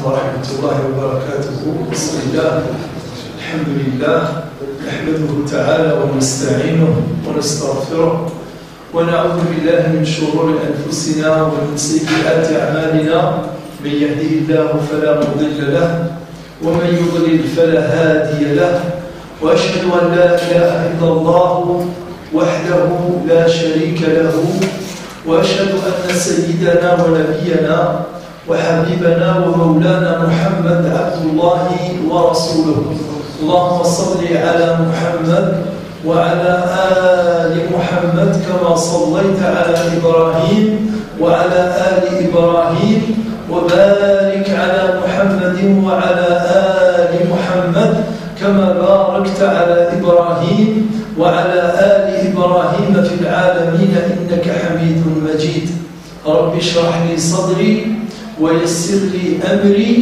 ورحمة الله وبركاته. بسم الله الحمد لله نحمده تعالى ونستعينه ونستغفره ونعوذ بالله من شرور أنفسنا ومن سيئات أعمالنا. من يهده الله فلا مضل له ومن يضلل فلا هادي له، وأشهد أن لا إله إلا الله وحده لا شريك له، وأشهد أن سيدنا ونبينا وحبيبنا ومولانا محمد عبد الله ورسوله. اللهم صل على محمد وعلى آل محمد كما صليت على إبراهيم وعلى آل إبراهيم، وبارك على محمد وعلى آل محمد كما باركت على إبراهيم وعلى آل إبراهيم في العالمين إنك حميد مجيد. رب اشرح لي صدري ويسر لي أمري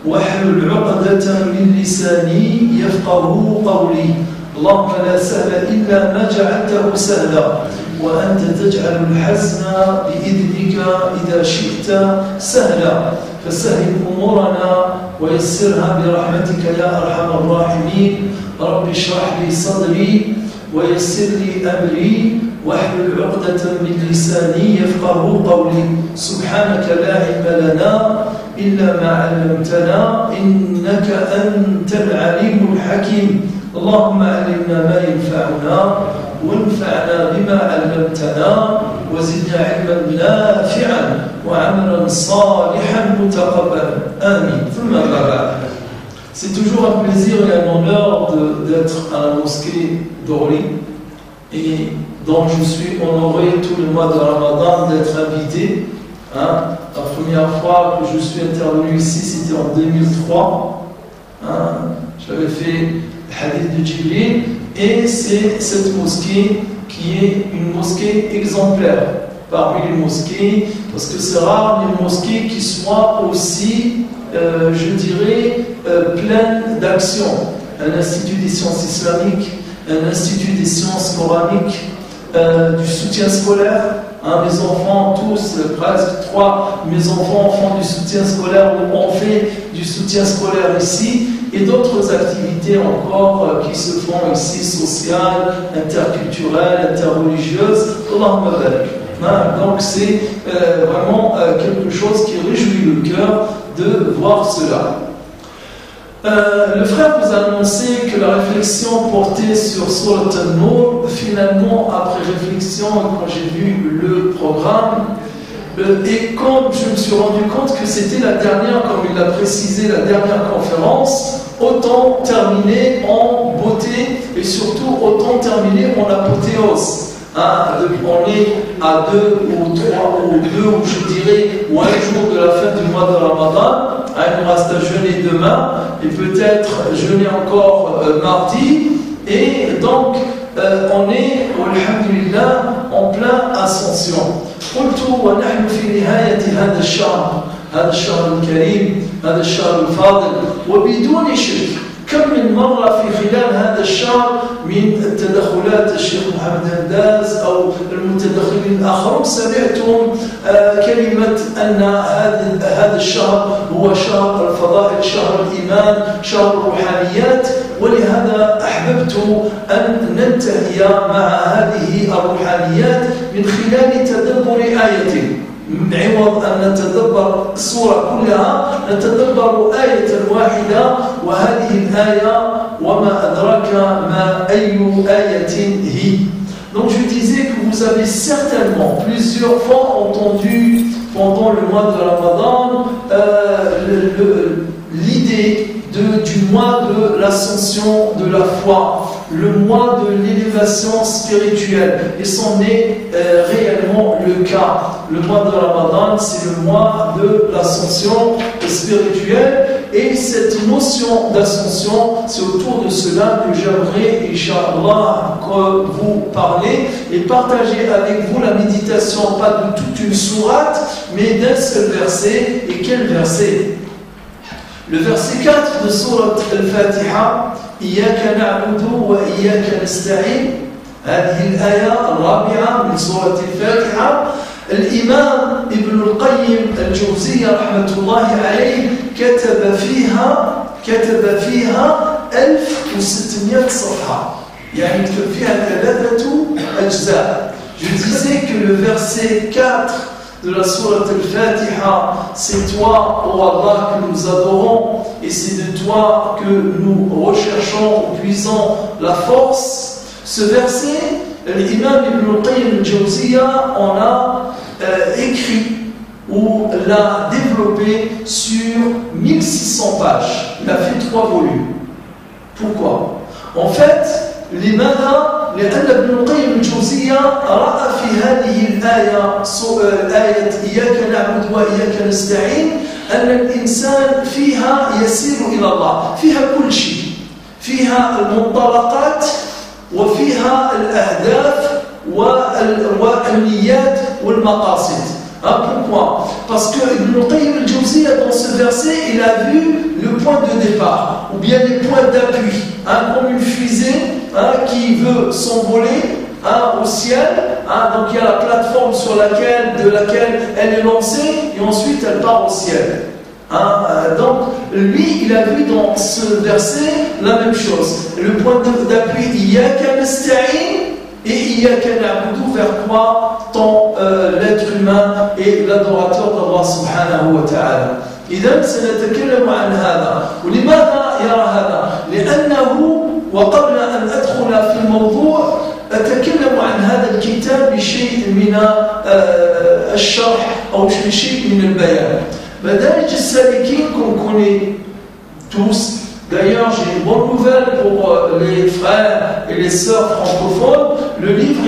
واحلل عقدة من لساني يفقه قولي. اللهم لا سهل إلا ما جعلته سهلا وأنت تجعل الحزن بإذنك إذا شئت سهلا، فسهل أمورنا ويسرها برحمتك يا أرحم الراحمين. رب اشرح لي صدري ويسر لي أمري واحلل عقدة من لساني يفقه قولي. سبحانك لا علم لنا إلا ما علمتنا إنك أنت العليم الحكيم. اللهم علمنا ما ينفعنا وانفعنا بما علمتنا وزدنا علما نافعا وعملا صالحا متقبلا آمين. ثم ما بعد. C'est toujours un plaisir et un honneur d'être à la mosquée d'Orly, et donc je suis honoré tout le mois de Ramadan d'être invité. La première fois que je suis intervenu ici, c'était en 2003. J'avais fait le hadith de Jibril, et c'est cette mosquée qui est une mosquée exemplaire parmi les mosquées, parce que c'est rare les mosquées qui soient aussi, je dirais, pleines d'action. Un institut des sciences islamiques, un institut des sciences coraniques, du soutien scolaire. Mes enfants, tous, presque 3, mes enfants font du soutien scolaire, ou ont fait du soutien scolaire ici, et d'autres activités encore qui se font ici, sociales, interculturelles, interreligieuses. Allahumma barik. Donc c'est vraiment quelque chose qui réjouit le cœur de voir cela. Le frère vous a annoncé que la réflexion portait sur Surat An-Nur. Finalement, après réflexion, quand j'ai vu le programme, et quand je me suis rendu compte que c'était la dernière, comme il l'a précisé, la dernière conférence, autant terminer en beauté et surtout autant terminer en apothéose. On est à 2 ou 3 ou 2 ou je dirais ou un jour de la fin du mois de Ramadan. Il nous reste à jeûner demain et peut-être jeûner encore mardi, et donc on est alhamdulillah en plein ascension. قلت ونحن في نهاية هذا الشهر الكريم، هذا الشهر الفاضل، وبدون شك كم من مرة في خلال هذا الشهر من تدخلات الشيخ محمد هنداز أو المتدخلين الآخرون سمعتم كلمة أن هذا الشهر هو شهر الفضائل، شهر الإيمان، شهر الروحانيات. ولهذا أحببت أن ننتهي مع هذه الروحانيات من خلال تدبر آية، عوض أن نتدبر السورة كلها نتدبر آية واحدة، وهذه الآية وما أدراك ما أي آية هي. Donc je disais que vous avez certainement plusieurs fois entendu pendant le mois de Ramadan l'idée du mois de l'ascension de la foi, le mois de l'élévation spirituelle, et c'en est réellement le cas. Le mois de Ramadan, c'est le mois de l'ascension spirituelle, et cette notion d'ascension, c'est autour de cela que j'aimerais, Inch'Allah, vous parler et partager avec vous la méditation, pas de toute une sourate, mais d'un seul verset. Et quel verset? Le verset 4 de Surat Al-Fatiha, Iyaka na'budu wa iyaka nasta'in. هذه الآية الرابعة من سورة الفاتحة الإمام ابن القيم الجوزية رحمة الله عليه كتب فيها 1600 صفحة يعني كتب فيها 3 أجزاء. Je disais que le verset 4 de la sourate Al-Fatiha, c'est toi, ô Allah, que nous adorons, et c'est de toi que nous recherchons, puisons la force. Ce verset, l'imam Ibn al-Qayyim al-Jawziyya en a écrit ou l'a développé sur 1600 pages. Il a fait 3 volumes. Pourquoi? En fait, لأن ابن القيم الجوزية رأى في هذه الآية آية إياك نعبد وإياك نستعين أن الإنسان فيها يسير إلى الله، فيها كل شيء، فيها المنطلقات وفيها الأهداف والنيات والمقاصد. Pourquoi? Parce que Ibn Qayyim al-Jawziyya dans ce verset, il a vu le point de départ, ou bien les points d'appui, comme une fusée qui veut s'envoler au ciel. Donc il y a la plateforme de laquelle elle est lancée, et ensuite elle part au ciel. Donc lui, il a vu dans ce verset la même chose. Le point d'appui, Iyyaka nasta'in, et Iyyaka na'budu, vers quoi tend l'être humain et l'adorateur d'Allah subhanahu wa ta'ala. إذن سنتكلم عن هذا. ولماذا يرى هذا؟ لأنه وقبل أن أدخل في الموضوع أتكلم عن هذا الكتاب بشيء من الشرح أو بشيء من البيان. مدارج السالكين qu'on connaît tous. D'ailleurs, j'ai une bonne nouvelle pour les frères et les sœurs francophones. Le livre,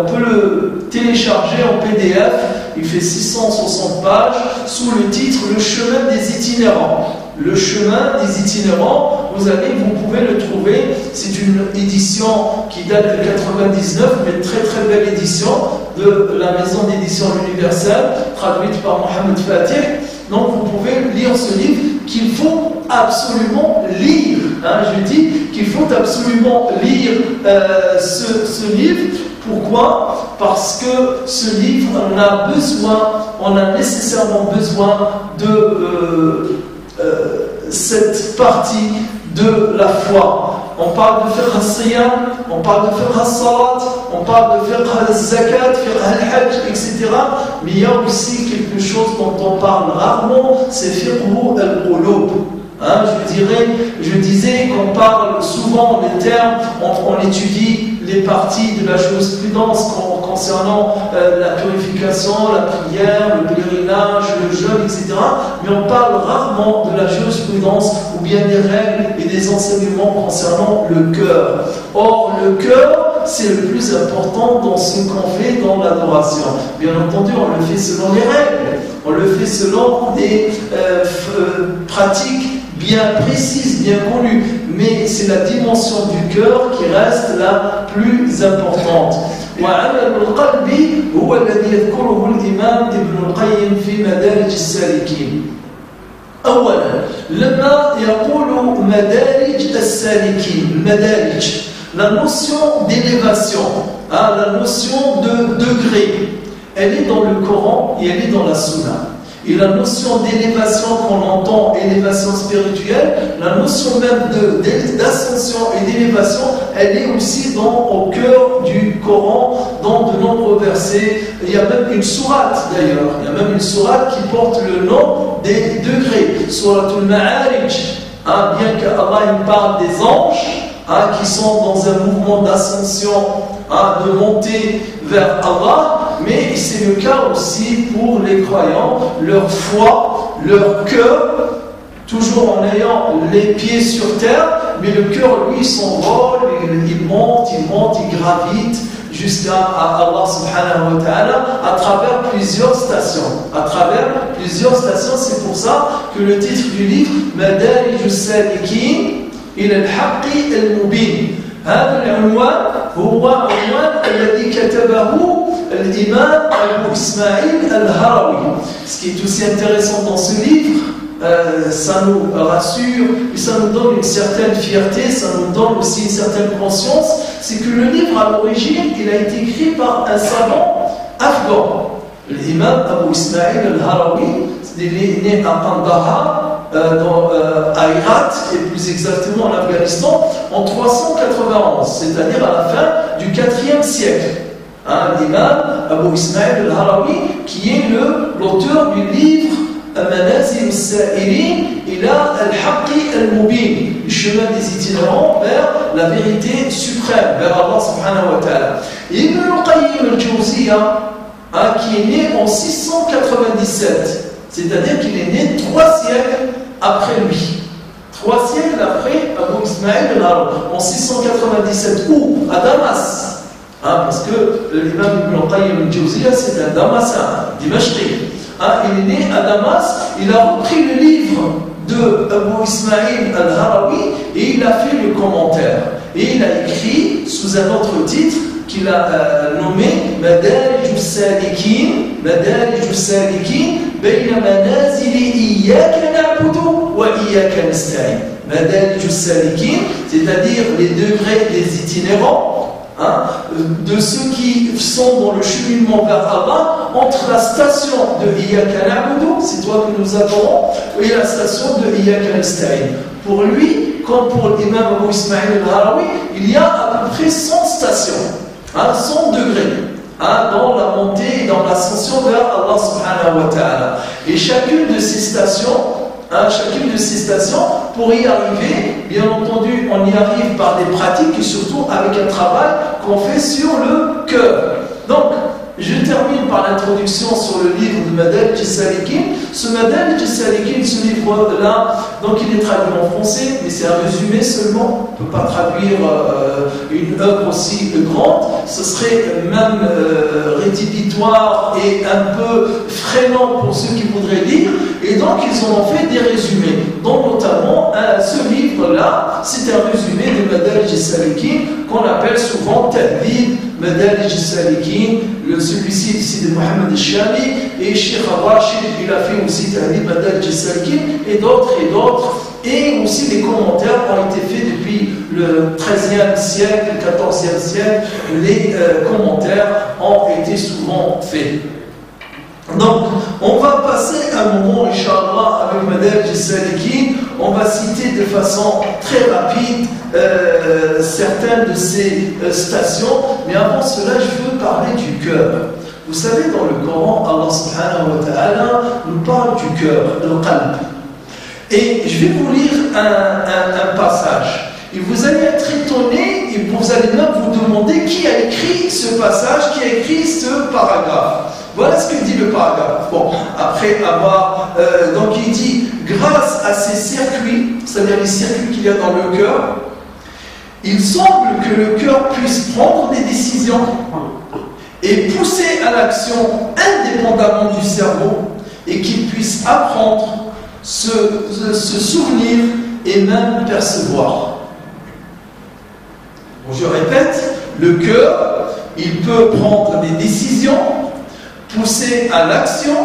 on peut le télécharger en PDF. Il fait 660 pages sous le titre « Le chemin des itinérants ». Le chemin des itinérants, vous pouvez le trouver. C'est une édition qui date de 99, mais très très belle édition de la maison d'édition L'Universel, traduite par Mohamed Fatih. Donc vous pouvez lire ce livre qu'il faut absolument lire. Je dis qu'il faut absolument lire ce livre. Pourquoi? Parce que ce livre, on a nécessairement besoin de cette partie de la foi. On parle de fiqh al-siyam, on parle de fiqh al-salat, on parle de fiqh al-zakat, fiqh al-hajj, etc. Mais il y a aussi quelque chose dont on parle rarement, c'est fiqh al-qulub. Je disais qu'on parle souvent des termes, on étudie les parties de la jurisprudence concernant la purification, la prière, le pèlerinage, le jeûne, etc. Mais on parle rarement de la jurisprudence ou bien des règles et des enseignements concernant le cœur. Or, le cœur, c'est le plus important dans ce qu'on fait dans l'adoration. Bien entendu, on le fait selon les règles, on le fait selon des pratiques bien précise, bien connue, mais c'est la dimension du cœur qui reste la plus importante. وعمل القلب هو الذي يذكره الإمام ابن القيم في مدارج السالكين. أولا لما يقول مدارج السالكين، مدارج، la notion d'élévation, la notion de degré, elle est dans le Coran et elle est dans la Sunna. Et la notion d'élévation qu'on entend, élévation spirituelle, la notion même d'ascension et d'élévation, elle est aussi au cœur du Coran, dans de nombreux versets. Il y a même une sourate d'ailleurs, il y a même une sourate qui porte le nom des degrés, Suratul Ma'arij, bien qu'Allah parle des anges, qui sont dans un mouvement d'ascension, de montée vers Allah, mais c'est le cas aussi pour les croyants, leur foi, leur cœur, toujours en ayant les pieds sur terre, mais le cœur, lui, s'envole, il monte, il gravite jusqu'à Allah subhanahu wa ta'ala à travers plusieurs stations. C'est pour ça que le titre du livre, Madarij al-Salikin ila al-Haqqi al-Mubin. هذا العنوان هو عنوان الذي كتبه الإمام أبو إسماعيل الهروي. Ce qui est aussi intéressant dans ce livre, ça nous rassure et ça nous donne une certaine fierté, ça nous donne aussi une certaine conscience, c'est que le livre à l'origine, il a été écrit par un savant afghan. L'imam Abu Ismail al-Harawi, il est né à Kandahar, à Herat, et plus exactement en Afghanistan, en 391, c'est-à-dire à la fin du 4e siècle. L'imam Abu Ismail al-Harawi, qui est l'auteur du livre Manazil al-Sa'irin ila al-Haqqi al-Mubin, le chemin des itinérants vers la vérité suprême, vers Allah subhanahu wa ta'ala. Ibn al-Qayyim al-Jawziyya, qui est né en 697, c'est-à-dire qu'il est né 3 siècles après lui. 3 siècles après Abu Ismail al-Harawi, en 697, où à Damas. Parce que l'imam Ibn al-Qayyim al-Jawziyya, c'est un Damascen, Dimashqi. Il est né à Damas, il a repris le livre de Abu Ismail al-Harawi et il a fait le commentaire. Et il a écrit sous un autre titre qu'il a nommé Madarij al-Salikin, Madarij al-Salikin, bayna manazili iyyaka na'budu wa iyyaka nasta'in. Madarij al-Salikin, c'est-à-dire les degrés des itinérants, de ceux qui sont dans le cheminement vers Allah, entre la station de Iyyaka na'budu, c'est toi que nous adorons, et la station de Iyyaka nasta'in. Pour lui, comme pour l'imam Abu Ismail al-Harawi, il y a à peu près 100 stations, 100 degrés, dans la montée et dans l'ascension vers Allah subhanahu wa ta'ala. Et chacune de ces stations, pour y arriver, bien entendu, on y arrive par des pratiques et surtout avec un travail qu'on fait sur le cœur. Donc, je termine par l'introduction sur le livre de Madarij al-Salikin. Ce Madarij al-Salikin, ce livre-là, donc il est traduit en français, mais c'est un résumé seulement. On ne peut pas traduire une œuvre aussi grande. Ce serait même rédhibitoire et un peu freinant pour ceux qui voudraient lire. Et donc, ils en ont fait des résumés. Donc, notamment, ce livre-là, c'est un résumé de Madarij al-Salikin qu'on appelle souvent Tahdhib Madarij al-Salikin. Celui-ci ici de Mohamed al-Shami, et Sheikh al-Rashid, il a fait aussi Tahdhib Madarij al-Salikin, et d'autres, et aussi les commentaires ont été faits depuis le XIIIe siècle, le XIVe siècle, les commentaires ont été souvent faits. Donc, on va passer un moment, Inch'Allah, avec Madarij al-Salikin. On va citer de façon très rapide certaines de ces stations, mais avant cela, je veux parler du cœur. Vous savez, dans le Coran, Allah subhanahu wa ta'ala nous parle du cœur, le qalb. Et je vais vous lire un passage. Et vous allez être étonné et vous allez même vous demander qui a écrit ce passage, qui a écrit ce paragraphe. Voilà ce que dit le paragraphe. Bon, après avoir... donc il dit, grâce à ces circuits, c'est-à-dire les circuits qu'il y a dans le cœur, il semble que le cœur puisse prendre des décisions et pousser à l'action indépendamment du cerveau et qu'il puisse apprendre, se souvenir et même percevoir. Bon, je répète, le cœur, il peut prendre des décisions, pousser à l'action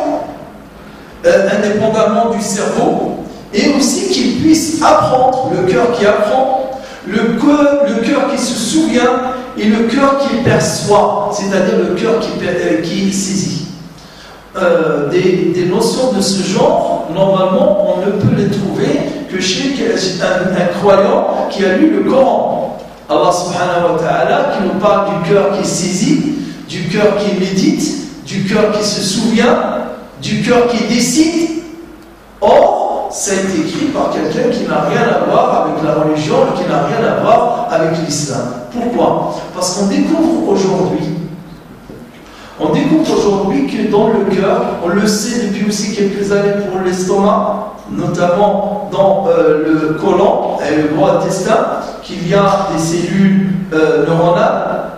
indépendamment du cerveau et aussi qu'il puisse apprendre, le cœur qui apprend, le cœur qui se souvient et le cœur qui perçoit, c'est-à-dire le cœur qui saisit. Des notions de ce genre, normalement, on ne peut les trouver que chez un croyant qui a lu le Coran. Allah subhanahu wa ta'ala qui nous parle du cœur qui saisit, du cœur qui médite, du cœur qui se souvient, du cœur qui décide. Or, ça a été écrit par quelqu'un qui n'a rien à voir avec la religion et qui n'a rien à voir avec l'islam. Pourquoi? Parce qu'on découvre aujourd'hui que dans le cœur, on le sait depuis aussi quelques années pour l'estomac, notamment dans le côlon et le gros intestin, qu'il y a des cellules neuronales,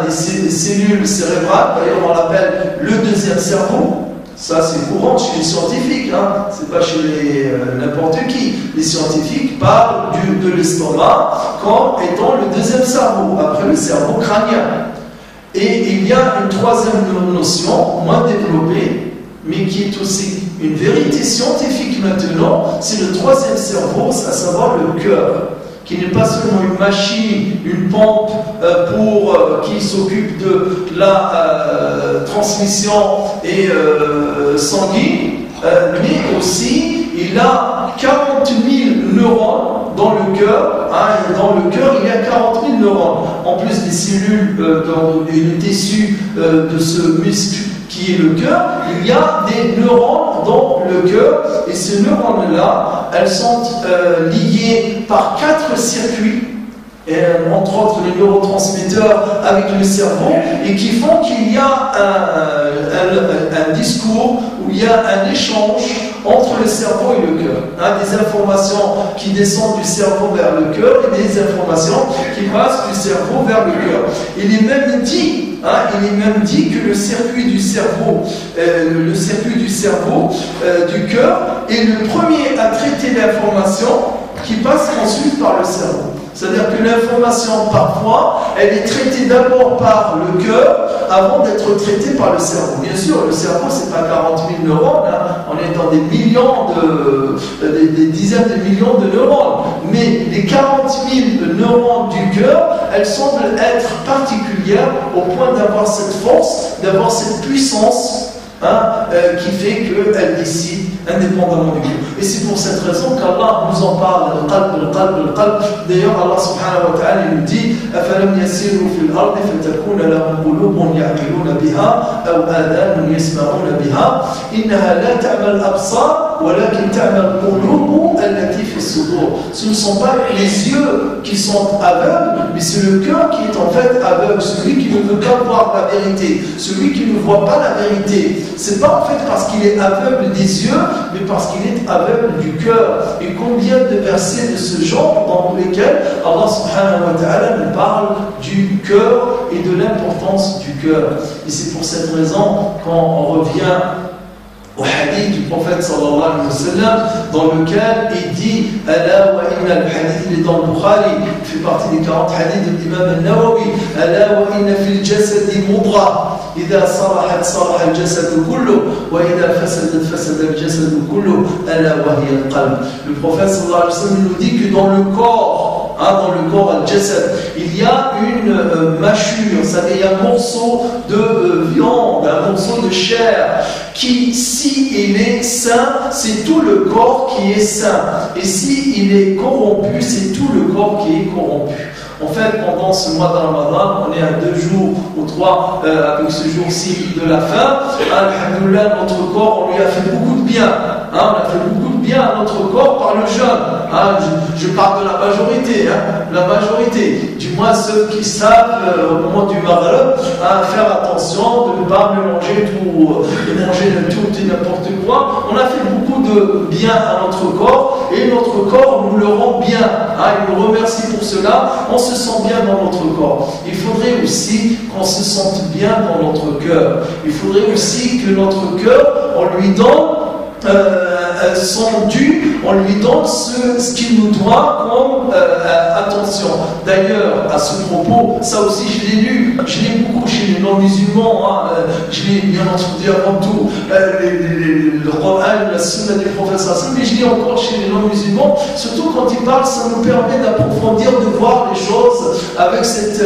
des cellules cérébrales, d'ailleurs on l'appelle le deuxième cerveau. Ça c'est courant chez les scientifiques, c'est pas chez n'importe qui. Les scientifiques parlent de l'estomac comme étant le deuxième cerveau, après le cerveau crânien. Et il y a une troisième notion, moins développée, mais qui est aussi une vérité scientifique maintenant, c'est le troisième cerveau, à savoir le cœur, qui n'est pas seulement une machine, une pompe qui s'occupe de la transmission et sanguine, mais aussi il a 40 000 neurones dans le cœur. Dans le cœur, il y a 40 000 neurones. En plus des cellules et le tissu de ce muscle qui est le cœur, il y a des neurones dans le cœur. Et ces neurones-là, elles sont liées par 4 circuits, entre autres les neurotransmetteurs avec le cerveau, et qui font qu'il y a un discours, où il y a un échange entre le cerveau et le cœur. Des informations qui descendent du cerveau vers le cœur et des informations qui passent du cerveau vers le cœur. Il est même dit que le circuit du cerveau, du cœur, est le premier à traiter l'information qui passe ensuite par le cerveau. C'est-à-dire que l'information, parfois, elle est traitée d'abord par le cœur avant d'être traitée par le cerveau. Bien sûr, le cerveau, c'est pas 40 000 neurones, on est dans des millions des dizaines de millions de neurones. Mais les 40 000 neurones du cœur, elles semblent être particulières au point d'avoir cette force, d'avoir cette puissance qui fait qu'elle décide indépendamment du cœur. Et c'est pour cette raison qu'Allah nous en parle, le qalb. D'ailleurs, Allah subhanahu wa ta'ala nous dit أَفَلَمْ يَسِيرُوا فِي الْأَرْضِ فَتَكُونَ لَهُمْ قُلُوبٌ يَعْقِلُونَ بِهَا أَوْ آذَانٌ يَسْمَعُونَ بِهَا إِنَّهَا لَا تَعْمَى الْأَبْصَارُ وَلَكِنْ تَعْمَى الْقُلُوبُ الَّتِي فِي الصُّدُورِ. Ce ne sont pas les yeux qui sont aveugles, mais c'est le cœur qui est en fait aveugle, celui qui ne veut pas voir la vérité, celui qui ne voit pas la vérité. C'est pas en fait parce qu'il est aveugle des yeux, mais parce qu'il est aveugle du cœur. Et combien de versets de ce genre dans lesquels Allah subhanahu wa ta'ala nous parle du cœur et de l'importance du cœur. Et c'est pour cette raison qu'on revient au hadith du prophète sallallahu alayhi wa sallam, dans lequel il dit Ala wa inna, le hadith il est dans le Bukhari, il fait partie des 40 hadiths de l'imam al-Nawawi. Ala wa inna fil jasadi mudra إذا صلحت صلح الجسد كله وإذا فسدت فسد الجسد كله ألا وهي القلب. Le prophète sallallahu alayhi wa sallam nous dit que dans le corps, al-jasad, il y a une mâchure, c'est-à-dire il y a un morceau de viande, un morceau de chair qui, si il est sain, c'est tout le corps qui est sain. Et si il est corrompu, c'est tout le corps qui est corrompu. En fait, pendant ce mois de Ramadan, on est à 2 jours ou 3 avec ce jour-ci de la fin. Alhamdoulilah, notre corps, on lui a fait beaucoup de bien. On a fait beaucoup de bien à notre corps par le jeûne. Je parle de la majorité. La majorité, du moins ceux qui savent au moment du Maghreb, faire attention de ne pas mélanger tout, de manger tout et n'importe quoi. On a fait beaucoup de bien à notre corps et notre corps nous le rend bien. Il nous remercie pour cela. On se sent bien dans notre corps. Il faudrait aussi qu'on se sente bien dans notre cœur. Il faudrait aussi que notre cœur, on lui donne son dû, on lui donne ce qu'il nous doit comme attention. D'ailleurs, à ce propos, ça aussi je l'ai lu, je l'ai beaucoup chez les non-musulmans, je l'ai bien entendu avant tout, le Coran, la sunna du prophète, mais je l'ai encore chez les non-musulmans, surtout quand il parle, ça nous permet d'approfondir, de voir les choses avec cette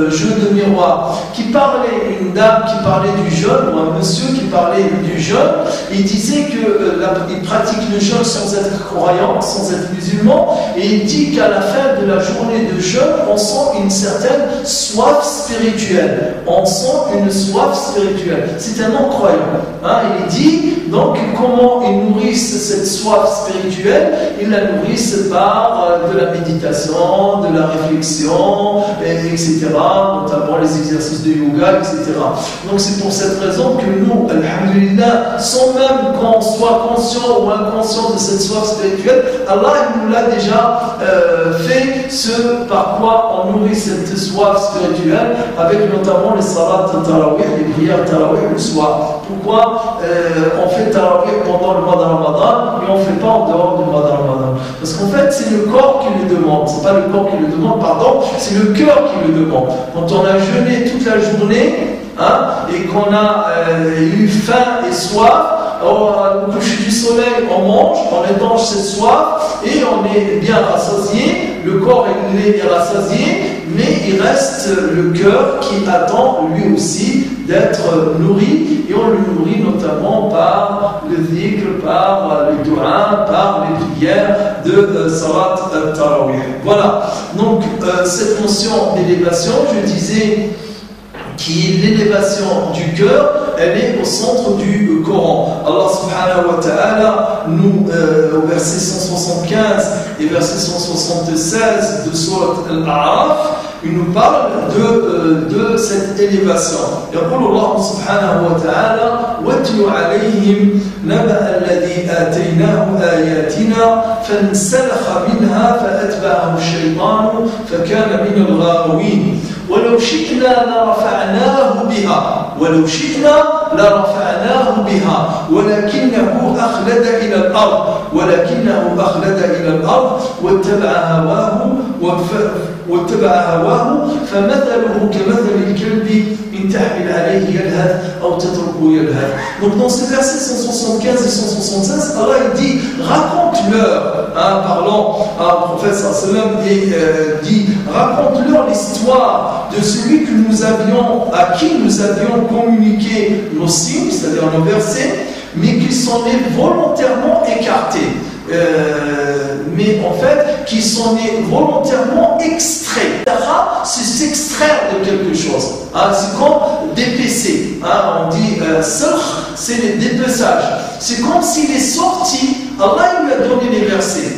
jeu de miroir. Qui parlait, une dame qui parlait du jeûne, ou un monsieur qui parlait du jeûne, il disait que il pratique le jeûne sans être croyant, sans être musulman, et il dit qu'à la fin de la journée de jeûne, on sent une certaine soif spirituelle. On sent une soif spirituelle. C'est un non-croyant. Il dit donc comment ils nourrissent cette soif spirituelle. Ils la nourrissent par de la méditation, de la réflexion, etc. Notamment les exercices de yoga, etc. Donc c'est pour cette raison que nous, alhamdulillah, sans même qu'on soit conscient ou inconscient de cette soif spirituelle, Allah nous l'a déjà fait ce par quoi on nourrit cette soif spirituelle, avec notamment les salats de tarawih, les prières de tarawih le soir. Pourquoi on fait tarawih pendant le mois de Ramadan et on ne fait pas en dehors du mois de Ramadan? Parce qu'en fait c'est le corps qui le demande, c'est pas le corps qui le demande, pardon, c'est le cœur qui le demande. Quand on a jeûné toute la journée et qu'on a eu faim et soif, au coucher du soleil, on mange, on étanche cette soif et on est bien rassasié, le corps est rassasié, mais il reste le cœur qui attend lui aussi d'être nourri, et on le nourrit notamment par le dhikr, par le dua, par les prières de Salat al-Tarawih. Voilà, donc cette notion d'élévation, je disais, qui est l'élévation du cœur, elle est au centre du Coran. Allah subhanahu wa ta'ala, nous, au verset 175 et verset 176 de Surat Al-A'raf, il nous parle de cette élévation. يقول الله سبحانه وتعالى واتل عليهم نبأ الذي آتيناه آياتنا فانسلخ منها فأتبعه الشيطان فكان من الغاوين ولو شئنا لرفعناه بها ولكنه أخلد إلى الأرض واتبع هواه فمثله كمثل الكلب إن تحمل عليه يلهث أو تتركه يلهث. Donc dans ces versets 175 et 176, Allah il dit, raconte-leur, parlant à un prophète sallam, et dit, raconte-leur l'histoire de celui à qui nous avions communiqué nos signes, c'est-à-dire nos versets, mais qui s'en est volontairement écarté. Mais en fait, qui s'en est volontairement extrait. C'est s'extraire de quelque chose. C'est comme dépecer. On dit c'est le dépeçage. C'est comme s'il est sorti, Allah lui a donné les versets,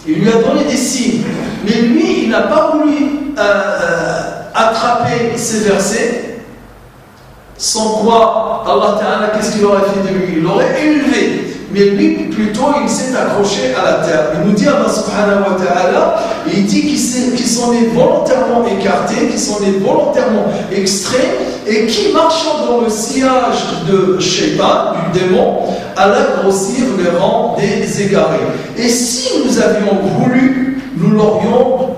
il lui a donné des signes, mais lui, il n'a pas voulu attraper ces versets, sans quoi Allah Ta'ala, qu'est-ce qu'il aurait fait de lui? Il l'aurait élevé. Mais lui, plutôt, il s'est accroché à la terre. Il nous dit, Allah subhanahu wa ta'ala, il dit qu'il s'en est volontairement écarté, qu'il s'en est volontairement extrait, et qui, marchant dans le sillage de Shaitan, du démon, alla grossir les rangs des égarés. Et si nous avions voulu, nous l'aurions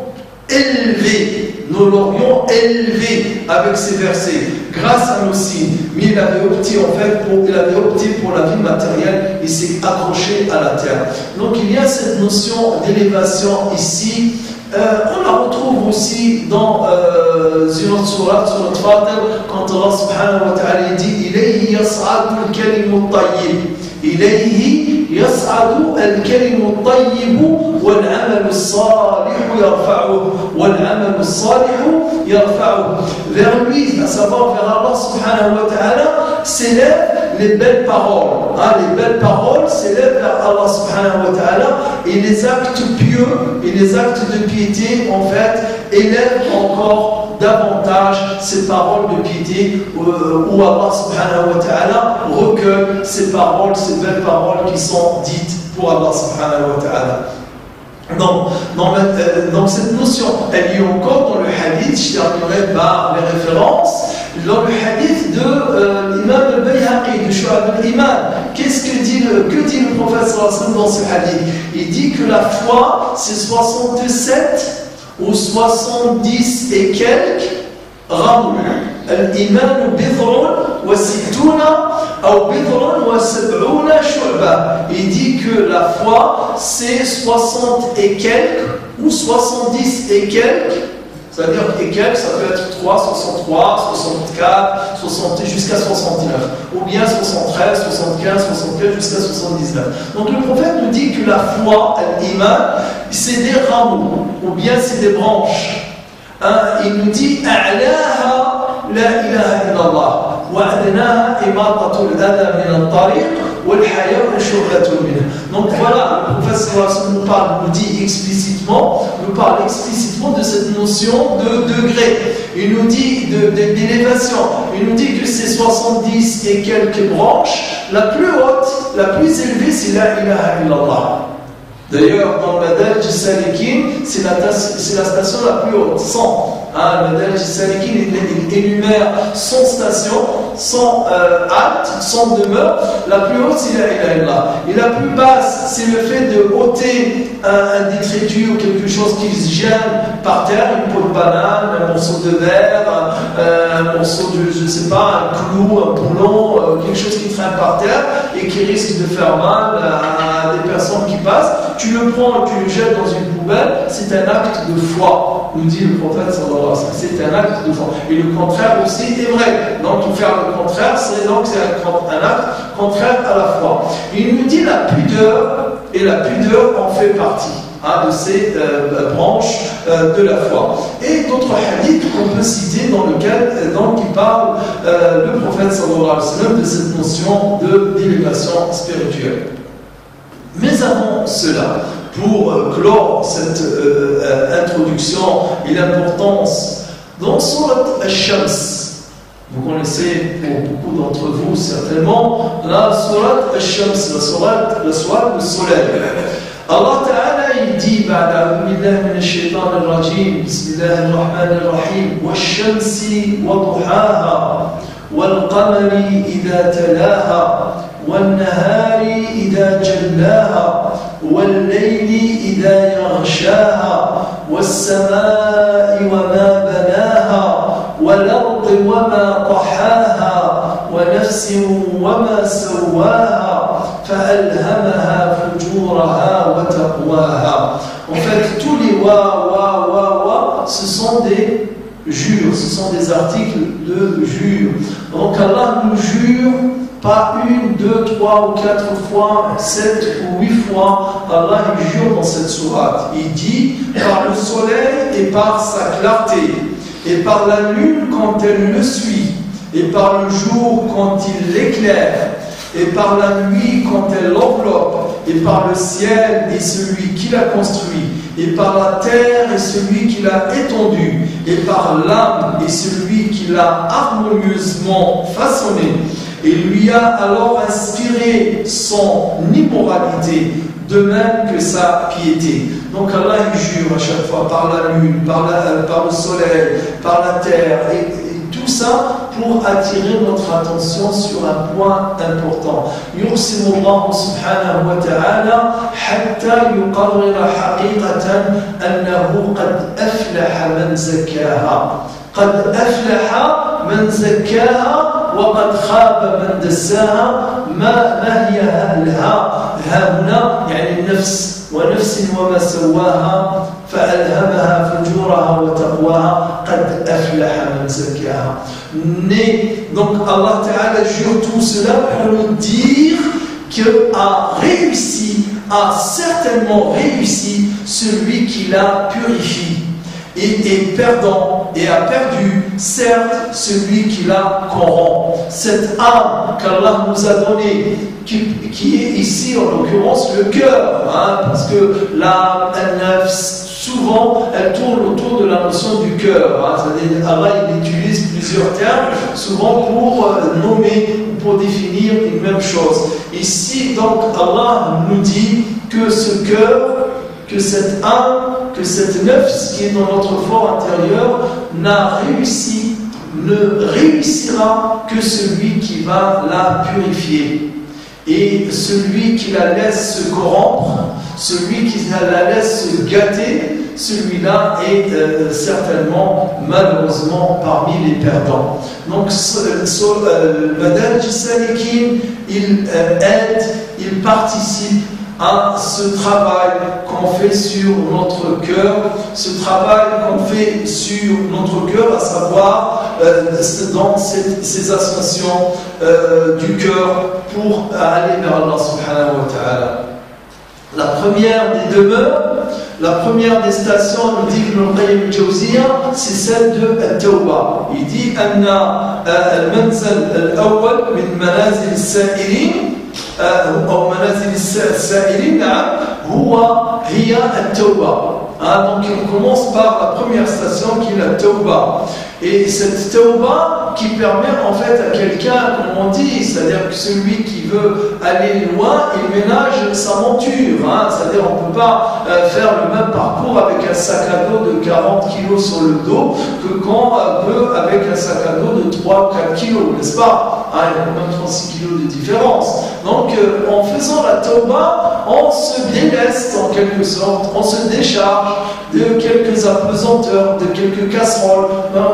élevé avec ces versets grâce à nos signes, mais il avait opté pour la vie matérielle, il s'est accroché à la terre. Donc il y a cette notion d'élévation ici. On la retrouve aussi dans une autre sourate, Surat Fatir, quand Allah subhanahu wa ta'ala dit ilayhi yas'adu al-kalimu at-tayyib. إليه يصعد الكلم الطيب والعمل الصالح يرفعه. Vers lui, à savoir vers Allah subhanahu wa ta'ala, s'élèvent les belles paroles. Les belles paroles s'élèvent vers Allah subhanahu wa ta'ala, et les actes pieux et les actes de piété, en fait, élèvent encore davantage ces paroles de piété, où Allah subhanahu wa ta'ala recueille ces paroles, ces belles paroles qui sont dites pour Allah subhanahu wa ta'ala. Donc cette notion, elle y est encore dans le hadith, je terminerai par les références, dans le hadith de l'imam al-Bayhaqi, de Shu'ab al-Iman. Que dit le prophète sallallahu alayhi wa sallam dans ce hadith? Il dit que la foi, c'est 67 ou 70 et quelques rameaux. Al-Iman bidrun wa sittuna ou bidrun wa sab'una shu'ba. Il dit que la foi, c'est 60 et quelques ou 70 et quelques. C'est-à-dire et quelques, ça peut être 3, 63, 64, 60, jusqu'à 69. Ou bien 73, 75, 64, jusqu'à 79. Donc le prophète nous dit que la foi, l'iman, c'est des rameaux, ou bien c'est des branches. Il nous dit A'laha la ilaha illallah wa adnaha imatatul adha min al-tariq wal haya'u shu'batun minhu. Donc voilà, le prophète nous parle explicitement de cette notion de degré. Il nous dit d'élévation. Il nous dit que c'est 70 et quelques branches. La plus haute, la plus élevée, c'est la ilaha illallah. D'ailleurs, dans le Madarij al-Salikin, c'est la station la plus haute, 100. Le Madarij al-Salikin énumère 100 stations. son acte, son demeure, la plus haute c'est la ilaha illallah. Et la plus basse, c'est le fait de ôter un détritus ou quelque chose qui se gêne par terre, une peau de banane, un morceau de verre, un morceau de, je ne sais pas, un clou, un boulon, quelque chose qui traîne par terre et qui risque de faire mal à des personnes qui passent. Tu le prends et tu le jettes dans une poubelle, c'est un acte de foi, nous dit le prophète sallallahu alayhi wa sallam. C'est un acte de foi. Et le contraire aussi est vrai. Donc, faire le contraire, c'est un acte contraire à la foi. Il nous dit la pudeur, et la pudeur en fait partie de ces branches de la foi. Et d'autres hadiths qu'on peut citer dans lequel il parle le prophète sallallahu alayhi wa sallam de cette notion d'élévation spirituelle. Mais avant cela, pour clore cette introduction et l'importance, dans Surat Al-Shams, vous connaissez pour beaucoup d'entre vous certainement la Surat Al-Shams, la Surat du soleil. Allah Ta'ala il dit بعد بالله من الشيطان الرجيم بسم الله الرحمن الرحيم والشمس وضحاها والقمر إذا تلاها والنهار إذا جلاها والليل إذا يغشاها والسماء وما بناها والأرض وما طحاها ونفس وما سواها فألهمها فجورها وتقواها. En fait, tous les wa, ce sont des jures, ce sont des articles de jure. Donc Allah nous jure pas une, deux, trois ou quatre fois, 7 ou 8 fois, Allah il jure dans cette sourate. Il dit par le soleil et par sa clarté, et par la lune quand elle le suit, et par le jour quand il l'éclaire, et par la nuit quand elle l'enveloppe, et par le ciel et celui qui l'a construit, et par la terre et celui qui l'a étendue, et par l'âme et celui qui l'a harmonieusement façonné, et lui a alors inspiré son immoralité, de même que sa piété. Donc Allah il jure à chaque fois par la lune, par le soleil, par la terre, et tout ça pour attirer notre attention sur un point important. يقسم الله سبحانه وتعالى حتى يقرر حقيقة أنه قد أفلح من زكاها. قد أفلح من زكاها وقد خاب من دساها. ما هي ها هنا يعني النفس ونفس وما سواها فألهمها فجورها وتقواها قد أفلح من زكاها. Donc Allah Ta'ala jure tout cela pour nous dire a certainement réussi celui qui la purifie, et perdant et a perdu certes celui qui la corrompt. Cette âme qu'Allah nous a donnée, qui est ici en l'occurrence le cœur, parce que l'âme, souvent, elle tourne autour de la notion du cœur. C'est-à-dire, Allah il utilise plusieurs termes, souvent pour nommer, pour définir une même chose. Ici, donc, Allah nous dit que ce cœur, que cette âme, que cette nefs qui est dans notre fort intérieur ne réussira que celui qui va la purifier. Et celui qui la laisse se corrompre, celui qui la laisse se gâter, celui-là est certainement, malheureusement, parmi les perdants. Donc, Madarij as-Salikin, il aide, il participe à ce travail qu'on fait sur notre cœur, ce travail qu'on fait sur notre cœur, à savoir dans ces ascensions du cœur pour aller vers Allah subhanahu wa ta'ala. La première des demeures, la première des stations, nous dit Ibn al-Qayyim al-Jawziyya, c'est celle de At-Tawbah. Il dit Anna al-manzal al-awwal min manazil al-sa'irin أو منازل السائلين هي التوبة. Donc on commence par la première station qui est la Tauba. Et cette Tauba qui permet en fait à quelqu'un, comme on dit, c'est-à-dire que celui qui veut aller loin, il ménage sa monture. C'est-à-dire on ne peut pas faire le même parcours avec un sac à dos de 40 kg sur le dos que quand on peut avec un sac à dos de 3-4 kg, n'est-ce pas? Il y a quand même 36 kg de différence. Donc en faisant la Tauba, on se déleste en quelque sorte, on se décharge de quelques apesanteurs, de quelques casseroles.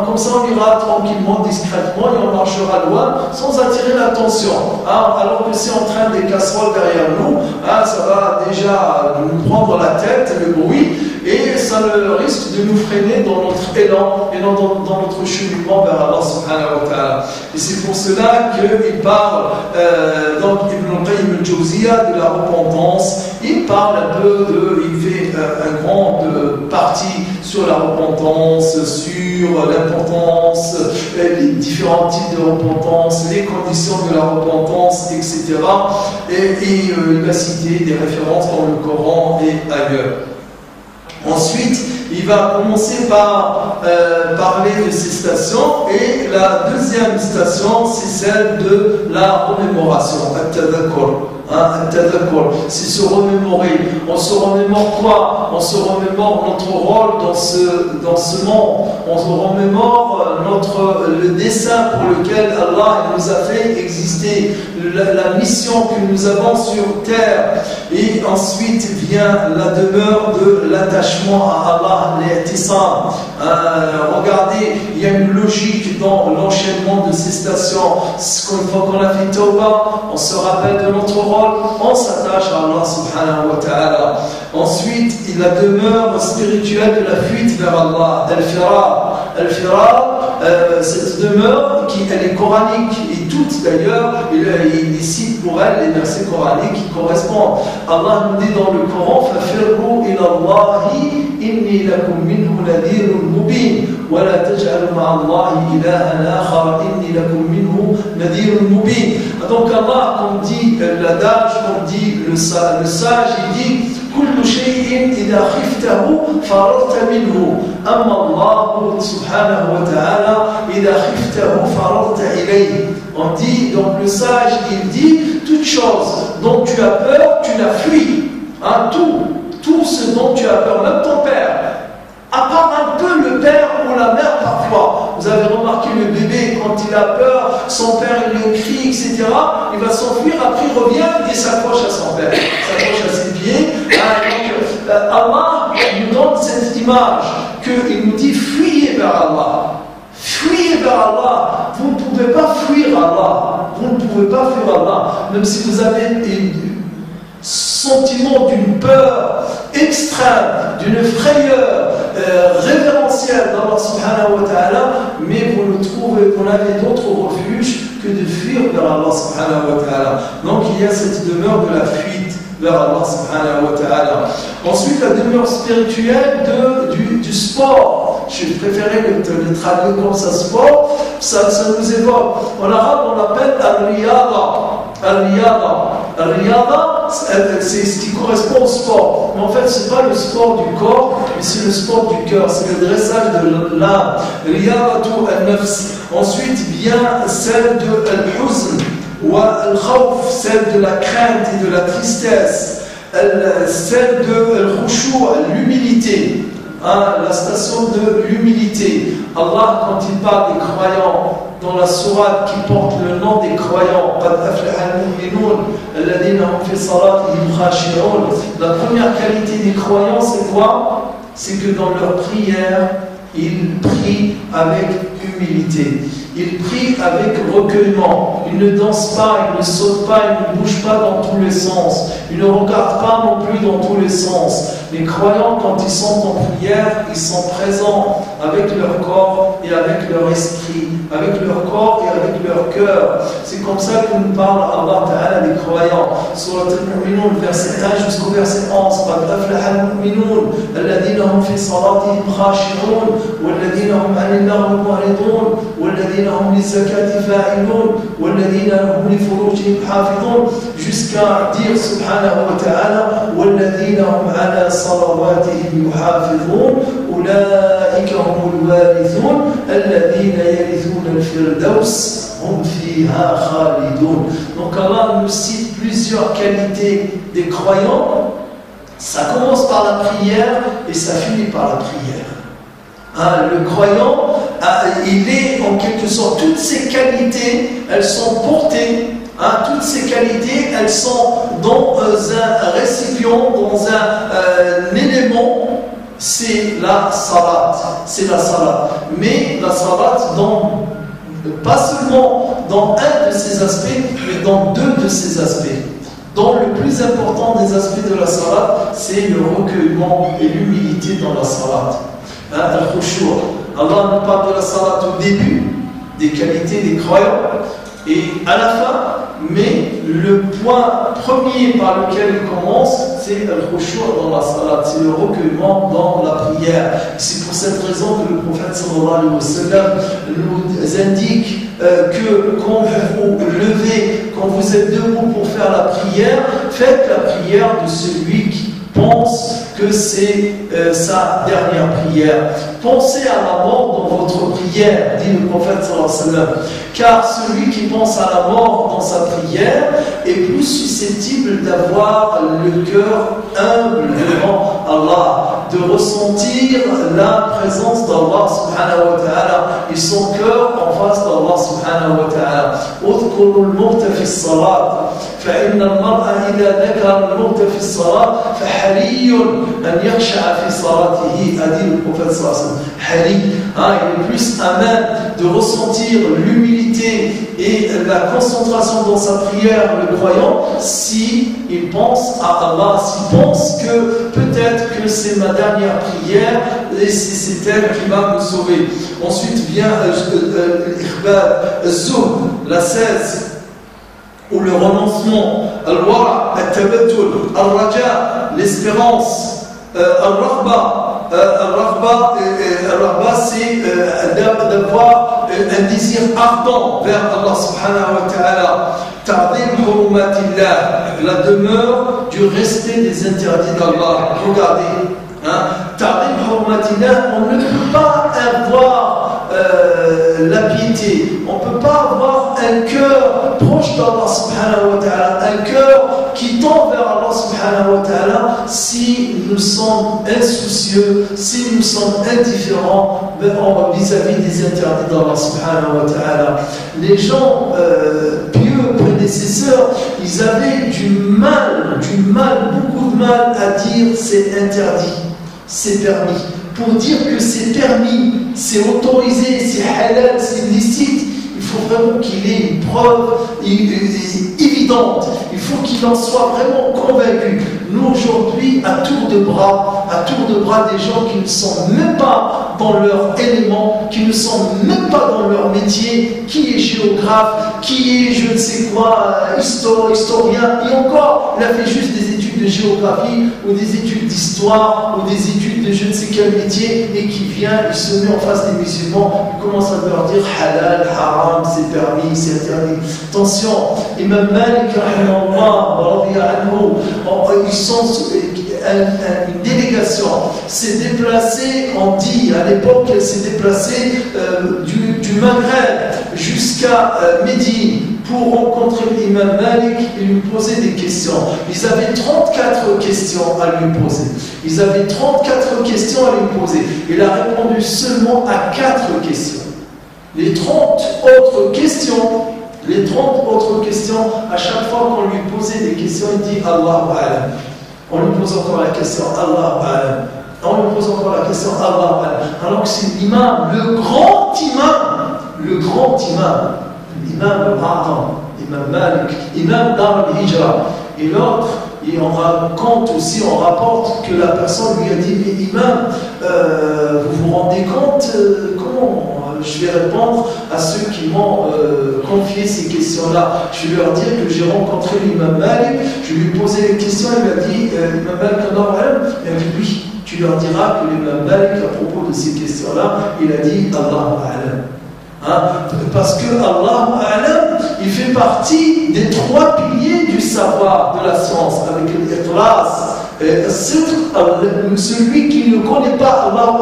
Comme ça on ira tranquillement, discrètement et on marchera loin sans attirer l'attention. Alors que si on traîne des casseroles derrière nous, ça va déjà nous prendre la tête, le bruit, et ça risque de nous freiner dans notre élan et dans notre cheminement vers Allah subhanahu wa ta'ala. Et c'est pour cela qu'il parle, donc Ibn al-Qayyim al-Jawziyya, de la repentance. Il parle un peu il fait un grand partie sur la repentance, sur l'importance, les différents types de repentance, les conditions de la repentance, etc. Et il va citer des références dans le Coran et ailleurs. Ensuite, il va commencer par parler de ces stations, et la deuxième station, c'est celle de la remémoration, al-tadakkur. C'est se remémorer. On se remémore quoi? On se remémore notre rôle dans ce monde. On se remémore le dessein pour lequel Allah nous a fait exister, la mission que nous avons sur terre. Et ensuite vient la demeure de l'attachement à Allah, l'ihtisam. Regardez, il y a une logique dans l'enchaînement de ces stations. Une fois qu'on a fait Tauba, on se rappelle de notre rôle, on s'attache à Allah subhanahu wa ta'ala. Ensuite, la demeure spirituelle de la fuite vers Allah, al-firar, cette demeure elle est coranique, et toutes d'ailleurs, il cite pour elle les versets coraniques qui correspondent. Allah nous dit dans le Coran: فَفِرُّوا إِلَى اللَّهِ إِنِّي لَكُمْ مِنْهُ نَذِيرٌ مُبِينٌ وَلَا تَجْعَلُوا مَعَ اللَّهِ إِلَهًا آخَرَ إِنِّي لَكُمْ مِنْهُ نَذِيرٌ مُبِينٌ. Donc Allah, comme dit l'adage, comme dit le sage, il dit: كل شيء إذا خفته فررت منه أما الله سبحانه وتعالى إذا خفته فررت إليه. On dit, donc le sage, il dit: toute chose dont tu as peur, tu la fuis. Tout ce dont tu as peur, même ton père, à part un peu le père ou la mère parfois. Vous avez remarqué le bébé, quand il a peur, son père il le crie, etc. Il va s'enfuir, après il revient et s'accroche à son père, s'accroche à ses pieds. Allah nous donne cette image qu'il nous dit: fuyez vers Allah. Fuyez vers Allah. Vous ne pouvez pas fuir Allah. Vous ne pouvez pas fuir Allah. Même si vous avez un sentiment d'une peur extrême, d'une frayeur révérentielle d'Allah subhanahu wa ta'ala, mais vous n'avez d'autre refuge que de fuir vers Allah subhanahu wa ta'ala. Donc il y a cette demeure de la fuite vers Allah subhanahu wa ta'ala. Ensuite, la demeure spirituelle du sport. Je préférais le traduire comme ça, sport. Ça nous évoque. En arabe, on l'appelle al-riyada, c'est ce qui correspond au sport. Mais en fait, ce n'est pas le sport du corps, mais c'est le sport du cœur. C'est le dressage de l'âme. Riyadatu al-nafs. Ensuite vient celle de al-huzn ou al-khawf, celle de la crainte et de la tristesse. Celle de al-khushu', l'humilité. La station de l'humilité. Allah, quand il parle des croyants, dans la sourate qui porte le nom des croyants, la première qualité des croyants, c'est quoi? C'est que dans leur prière, ils prient avec humilité. Ils prient avec recueillement. Ils ne dansent pas, ils ne sautent pas, ils ne bougent pas dans tous les sens. Ils ne regardent pas non plus dans tous les sens. Les croyants, quand ils sont en prière, ils sont présents avec leur corps et avec leur esprit, avec leur corps et avec leur cœur. C'est comme ça que nous parle Allah Ta'ala des croyants. Surat al-Mu'minun, verset 1 jusqu'au verset 11. قَدْ أَفْلَحَ الْمُؤْمِنُونَ الَّذِينَ هُمْ فِي صَلَاتِهِمْ خَاشِعُونَ وَالَّذِينَ هُمْ عَنِ اللَّغْوِ مُعْرِضُونَ وَالَّذِينَ هُمْ لِلزَّكَاةِ فَاعِلُونَ وَالَّذِينَ وَالَّذِينَ هُمْ لِفُرُوجِهِمْ حَافِظُونَ jusqu'à dire subhanahu wa ta'ala وَالَّذِينَ هُمْ عَلَى صَلَوَاتِهِمْ يُحَافِظُونَ أُولَٰئِكَ هُمُ الْوَارِثُونَ الَّذِينَ يَرِثُونَ الْفِرْدَوْسَ هُمْ فِيهَا خَالِدُونَ. Donc Allah nous cite plusieurs qualités des croyants. Ça commence par la prière et ça finit par la prière. Hein, le croyant, il est en quelque sorte, toutes ses qualités, elles sont portées, hein, toutes ces qualités, elles sont dans un récipient, dans un élément, c'est la salat. C'est la salat. Mais la salat, pas seulement dans un de ces aspects, mais dans deux de ces aspects. Donc le plus important des aspects de la salat, c'est le recueillement et l'humilité dans la salat. Al-Khushu'. Allah nous parle de la salat au début, des qualités des croyants, et à la fin, mais le point premier par lequel il commence, c'est Al-Khushu' dans la salat, c'est le recueillement dans la prière. C'est pour cette raison que le prophète sallallahu alayhi wa sallam nous indique que quand vous vous levez, quand vous êtes debout pour faire la prière, faites la prière de celui qui pense que c'est sa dernière prière. Pensez à la mort dans votre prière, dit le prophète sallallahu alayhi wa sallam, car celui qui pense à la mort dans sa prière est plus susceptible d'avoir le cœur humble devant Allah, de ressentir la présence d'Allah subhanahu wa ta'ala et son cœur en face d'Allah subhanahu wa ta'ala. اذكروا الموت في الصلاة فإن المرء إذا ذكر الموت في الصلاة فحري أن يخشع في صلاته, a dit le prophète sallallahu alayhi wa sallam. Hari, il est plus à même de ressentir l'humilité et la concentration dans sa prière, le croyant, si il pense à Allah, s'il pense que peut-être que c'est ma dernière prière et c'est elle qui va me sauver. Ensuite vient Zuhd, la 16, ou le renoncement, Al-Wara, Al-Tabattul, Al-Raja, l'espérance, Al-Raghba. Al-Raghba, c'est d'avoir un désir ardent vers Allah subhanahu wa ta'ala. Ta'zim hurumatillah, la demeure du respect des interdits d'Allah. Regardez, Ta'zim hurumatillah, on ne peut pas avoir la piété, on ne peut pas avoir un cœur proche d'Allah subhanahu wa ta'ala, un cœur qui tend vers Allah subhanahu wa ta'ala si nous sommes insoucieux, si nous sommes indifférents vis-à-vis des interdits d'Allah subhanahu wa ta'ala. Les gens pieux prédécesseurs, ils avaient du mal, beaucoup de mal à dire c'est interdit, c'est permis. Pour dire que c'est permis, c'est autorisé, c'est halal, c'est licite, il faut vraiment qu'il ait une preuve évidente. Il faut qu'il en soit vraiment convaincu. Nous aujourd'hui, à tour de bras, des gens qui ne sont même pas dans leur élément, qui ne sont même pas dans leur métier, qui est géographe, qui est je ne sais quoi, historien, et encore, il a fait juste des études de géographie, ou des études d'histoire, ou des études de je ne sais quel métier, et qui vient, il se met en face des musulmans, il commence à leur dire halal, haram, c'est permis, c'est interdit. Attention, Imam Malik, ils sont une délégation s'est déplacée, on dit à l'époque qu'elle s'est déplacée du Maghreb jusqu'à Médine pour rencontrer l'imam Malik et lui poser des questions. Ils avaient 34 questions à lui poser. Il a répondu seulement à 4 questions. Les 30 autres questions, à chaque fois qu'on lui posait des questions, il dit Allahu A'lam. On lui pose encore la question Allahu A'lam. On lui pose encore la question Allahu A'lam. Alors que c'est l'imam, le grand imam, l'imam al-A'zam, l'imam Malik, l'imam Dar al-Hijra. Et l'autre, et on rapporte que la personne lui a dit mais imam, vous vous rendez compte comment je vais répondre à ceux qui m'ont confié ces questions-là. Je vais leur dire que j'ai rencontré l'imam Malik, je lui ai posé les questions, il m'a dit l'imam Malik, il a dit oui, tu leur diras que l'imam Malik à propos de ces questions-là, il a dit Allahu A'lam. Parce que Allahu A'lam, il fait partie des 3 piliers du savoir, de la science, avec l'ikhlas, celui qui ne connaît pas Allah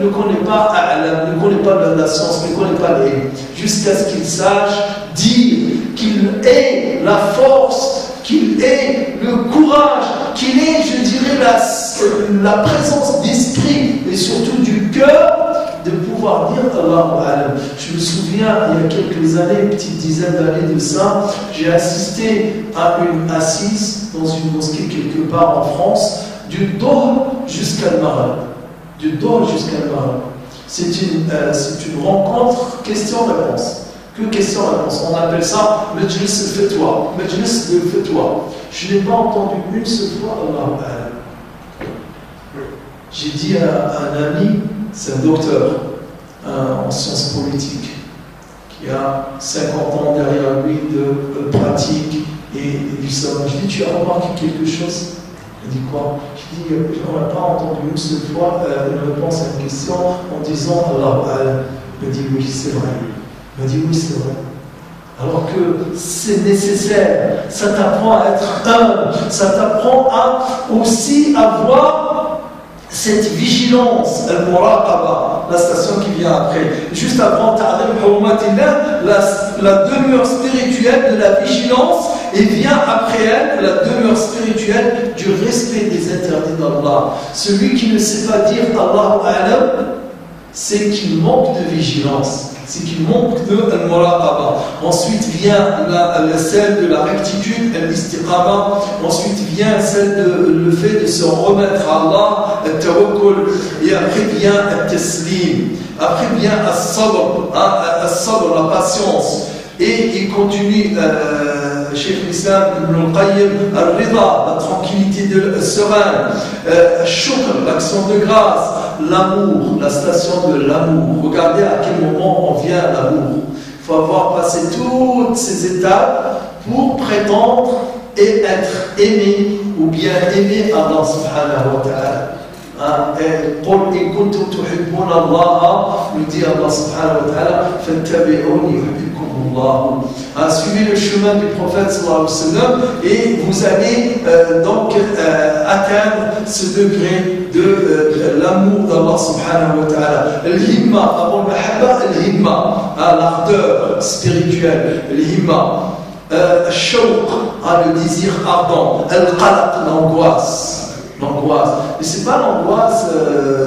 ne connaît pas A'lam, ne connaît pas la science, ne connaît pas l'ilm, jusqu'à ce qu'il sache dire qu'il ait la force, qu'il ait le courage, qu'il ait, je dirais, la présence d'esprit et surtout du cœur de pouvoir dire Allahu A'lam. Je me souviens, il y a quelques années, une petite dizaine d'années de ça, j'ai assisté à une assise dans une mosquée quelque part en France, du Dohr jusqu'à le Maghreb. Du Dohr jusqu'à le Maghreb. C'est une rencontre question-réponse. Que question-réponse. On appelle ça Majlis al-Fatwa. Majlis de Fatwa. Je n'ai pas entendu une seule fois Allahu A'lam. J'ai dit à un ami, c'est un docteur en sciences politiques, qui a 50 ans derrière lui de pratique et du savoir. Je dis, tu as remarqué quelque chose? Il dit quoi? Je dis, on n'a pas entendu une seule fois une réponse à une question en disant Allahu A'lam. Il m'a dit, oui, c'est vrai. Il m'a dit, oui, c'est vrai. Alors que c'est nécessaire, ça t'apprend à être humble, ça t'apprend à aussi avoir cette vigilance, al-muraqaba, la station qui vient après. Juste avant, ta'adim hurumatillah, la demeure spirituelle de la vigilance, et vient après elle la demeure spirituelle du respect des interdits d'Allah. Celui qui ne sait pas dire Allahu A'lam, c'est qu'il manque de vigilance. C'est qu'il manque de al-muraqaba. Ensuite vient celle de la rectitude, al-istiqama. Ensuite vient celle de le fait de se remettre à Allah, al-tawakkul. Et après vient al-taslim. Après vient al-sabr, al-sabr, la patience. Et il continue, Cheikh l'Islam Ibn al-Qayyim, al-rida, la tranquillité sereine, al-shukr, l'action de grâce, l'amour, la station de l'amour. Regardez à quel moment on vient à l'amour. Il faut avoir passé toutes ces étapes pour prétendre et être aimé ou bien aimer Allah subhanahu wa ta'ala. قل إن كنتم تحبون الله nous dit Allah subhanahu wa ta'ala فاتبعوني يحببكم الله. Suivez le chemin du prophète sallallahu alayhi wa sallam et vous allez donc atteindre ce degré de l'amour d'Allah subhanahu wa ta'ala. Al-himma, avant le mahabba, al-himma, l'ardeur spirituelle, al-himma, al-shawq, le désir ardent, al-qalaq, l'angoisse. L'angoisse. Et ce n'est pas l'angoisse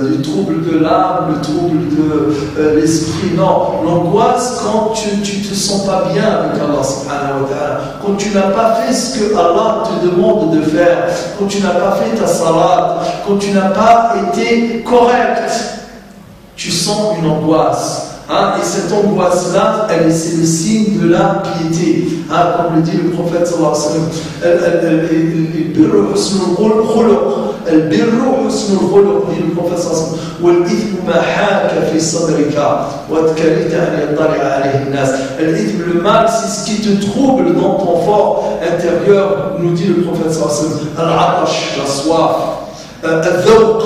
du trouble de l'âme, le trouble de l'esprit, non. L'angoisse quand tu ne te sens pas bien avec Allah subhanahu wa ta'ala, quand tu n'as pas fait ce que Allah te demande de faire, quand tu n'as pas fait ta salat, quand tu n'as pas été correct, tu sens une angoisse. Et cette angoisse-là, c'est le signe de la piété. Comme le dit le prophète sallallahu alayhi wa sallam, البر حسن الخلق dit le prophète sallallahu alayhi wa sallam والإثم ما حاك في صدرك وكرهت أن يطلع عليه الناس. الإثم, le mal, c'est ce qui te trouble dans ton fort intérieur, nous dit le prophète sallallahu alayhi wa sallam. العطش, la soif, الذوق,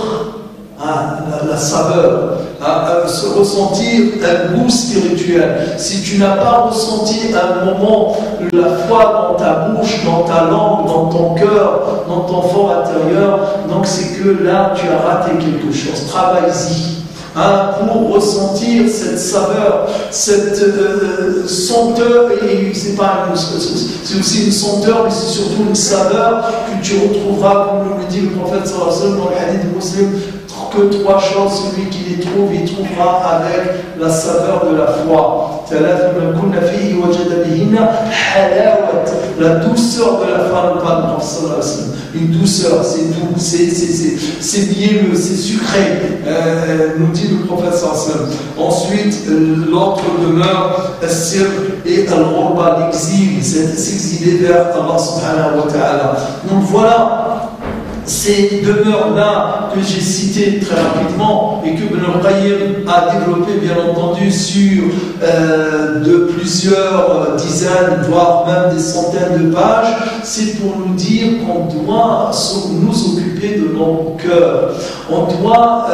la saveur, se ressentir un goût spirituel. Si tu n'as pas ressenti un moment la foi dans ta bouche, dans ta langue, dans ton cœur, dans ton fort intérieur, donc c'est que là tu as raté quelque chose. Travaille-y. Pour ressentir cette saveur, cette senteur, et c'est aussi une senteur, mais c'est surtout une saveur que tu retrouveras, comme le dit le prophète sallallahu alayhi wa sallam dans le hadith de Muslim, que 3 choses, celui qui les trouve, il trouvera avec la saveur de la foi. La douceur de la femme de Prophète, une douceur, c'est doux, c'est mielleux, c'est sucré, nous dit le prophète sallallahu alayhi wa sallam. Ensuite, l'autre demeure, al-sir et al-ghurba, l'exil, c'est s'exiler vers Allah subhanahu wa ta'ala. Donc voilà ces demeures-là que j'ai citées très rapidement et que Ibn al-Qayyim a développé bien entendu sur de plusieurs dizaines, voire même des centaines de pages, c'est pour nous dire qu'on doit nous occuper de nos cœurs. On doit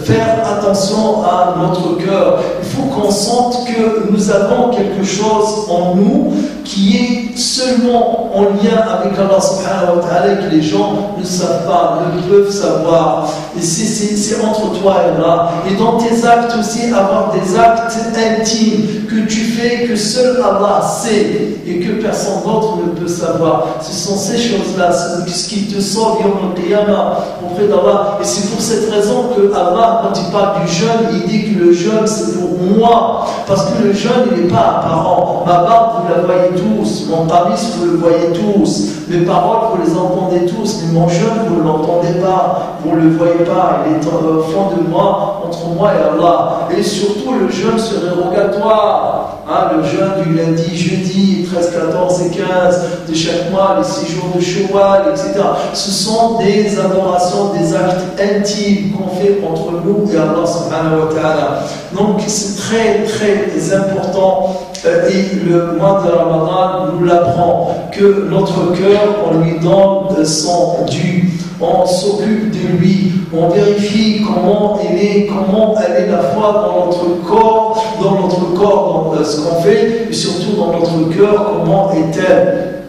faire attention à notre cœur. Il faut qu'on sente que nous avons quelque chose en nous qui est seulement en lien avec Allah subhanahu wa ta'ala et que les gens ne savent pas, ne peuvent savoir. Et c'est entre toi et Allah. Et dans tes actes aussi, avoir des actes intimes que tu fais, que seul Allah sait et que personne d'autre ne peut savoir. Ce sont ces choses-là, ce qui te sort Yawm al-Qiyamah auprès d'Allah. Et c'est pour cette raison que Allah, quand il parle du jeûne, il dit que le jeûne c'est pour moi. Parce que le jeûne, il n'est pas apparent. Ma barbe, vous la voyez tous. Mon tamis, vous le voyez tous. Mes paroles, vous les entendez tous. Mais mon jeûne, vous ne l'entendez pas. Vous ne le voyez pas. Il est au fond de moi, entre moi et Allah. Et surtout, le jeûne serait rogatoire. Le jeûne du lundi, jeudi, 13, 14 et 15 de chaque mois, les 6 jours de Shawwal, etc. Ce sont des adorations, des actes intimes qu'on fait entre nous et Allah subhanahu wa ta'ala. Donc c'est très très important et le mois de Ramadan nous l'apprend que notre cœur, on lui donne son dû. On s'occupe de lui, on vérifie comment elle est la foi dans notre corps, dans ce qu'on fait, et surtout dans notre cœur, comment est-elle.